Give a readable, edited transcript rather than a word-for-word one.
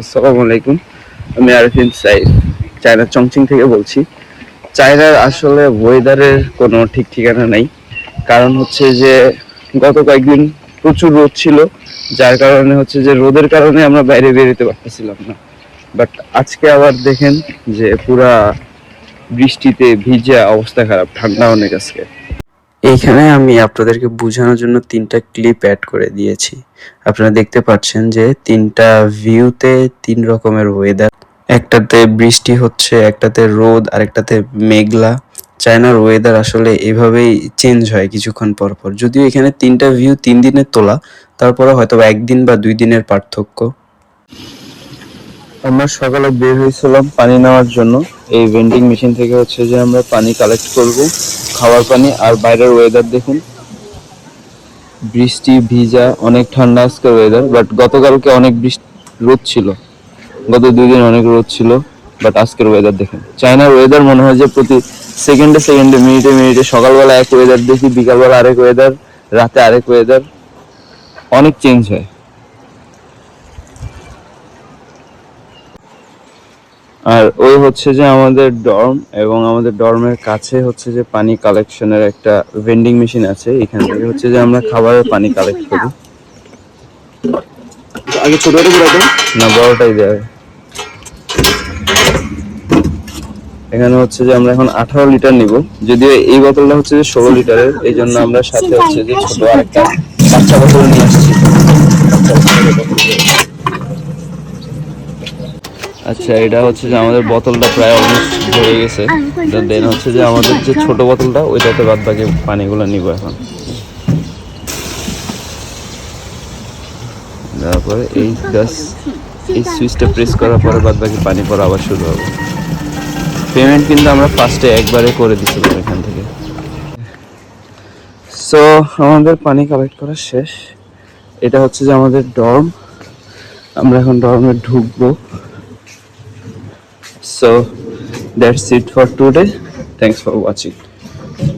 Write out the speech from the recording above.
আসসালামু আলাইকুম। আমি আরিফিন সাইদ, চায়না চংচিং থেকে বলছি। চায়নার আসলে ওয়েদারের কোনো ঠিক ঠিকানা নাই। কারণ হচ্ছে যে গত কয়েকদিন প্রচুর রোদ ছিল, যার কারণে হচ্ছে যে রোদের কারণে আমরা বাইরে বেরোতে পারতেছিলাম না। বাট আজকে আবার দেখেন যে পুরা বৃষ্টিতে ভিজা অবস্থা খারাপ, ঠান্ডা অনেক আজকে। এইখানে আমি আপনাদেরকে বোঝানোর জন্য ৩টা ক্লিপ অ্যাড করে দিয়েছি। আপনারা দেখতে পাচ্ছেন যে ৩টা ভিউতে ৩ রকমের ওয়েদার। একটাতে বৃষ্টি হচ্ছে, একটাতে রোদ, আরেকটাতে মেঘলা। চায়নার ওয়েদার আসলে এভাবেই চেঞ্জ হয় কিছুক্ষণ পর পর। যদিও এখানে ৩টা ভিউ ৩ দিনের তোলা, তারপরে হয়তো ১ দিন বা ২ দিনের পার্থক্য। আমরা সকালে বের হয়েছিলাম পানি নেওয়ার জন্য। এই ভেন্ডিং মেশিন থেকে হচ্ছে যে আমরা পানি কালেক্ট করব, খাওয়ার পানি। আর বাইরের ওয়েদার দেখুন, বৃষ্টি ভিজা, অনেক ঠান্ডা আজকের ওয়েদার। বাট গতকালকে অনেক রোদ ছিল, গত ২ দিন অনেক রোদ ছিল। বাট আজকের ওয়েদার দেখেন, চায়নার ওয়েদার মনে হয় যে প্রতি সেকেন্ডে সেকেন্ডে, মিনিটে মিনিটে, সকালবেলা এক ওয়েদার দেখি, বিকালবেলা আরেক ওয়েদার, রাতে আরেক ওয়েদার, অনেক চেঞ্জ হয়। আর ওই হচ্ছে যে আমাদের ডর্ম, এবং আমাদের ডর্মের কাছে হচ্ছে যে পানি কালেকশনের একটা ভেন্ডিং মেশিন আছে। এখান থেকে হচ্ছে যে আমরা খাবারের পানি কালেক্ট করি। আগে ছোটটা পুরাতো না, বড়টাই দেয়। এখানে হচ্ছে যে আমরা এখন 18 লিটার নিব, যদিও এই বোতলটা হচ্ছে যে 16 লিটারের, এই জন্য আমরা সাথে হচ্ছে যে ছোট আরেকটা বাচ্চা বোতল নিয়ে আসছি। আচ্ছা, এটা হচ্ছে যে আমাদের বোতলটা প্রায় অলমোস্ট হয়ে গেছে। দেন হচ্ছে যে আমাদের যে ছোট বোতলটা, ওইটাতে বাদ বাকি পানিগুলো নিব এখন। তারপরে এই সুইচটা প্রেস করার পরে বাদ বাকি পানি পড়া আবার শুরু হবে। পেমেন্ট কিন্তু আমরা ফার্স্টে একবারে করে দিছিলাম এখান থেকে। সো আমাদের পানি কালেক্ট করা শেষ। এটা হচ্ছে যে আমাদের ডর্ম, আমরা এখন ডর্মে ঢুকবো। So that's it for today, thanks for watching.